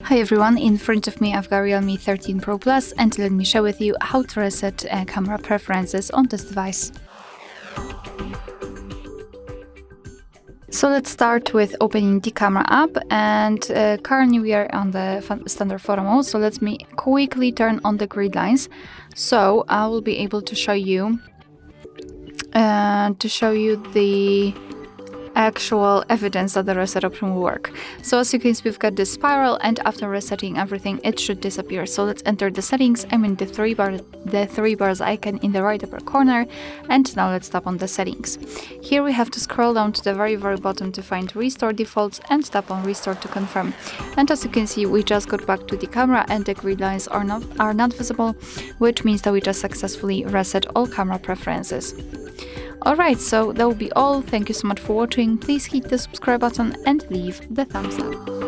Hi everyone, in front of me I've got Realme 13 Pro Plus and let me share with you how to reset camera preferences on this device. So let's start with opening the camera app, and currently we are on the standard photo mode, so let me quickly turn on the grid lines so I will be able to show you the actual evidence that the reset option will work. So as you can see, we've got this spiral, and after resetting everything it should disappear. So let's enter the settings. I'm in the three bars icon in the right upper corner, and now let's tap on the settings. Here we have to scroll down to the very bottom to find restore defaults and tap on restore to confirm. And as you can see, we just got back to the camera and the grid lines are not visible, which means that we just successfully reset all camera preferences. Alright, so that will be all. Thank you so much for watching. Please hit the subscribe button and leave the thumbs up.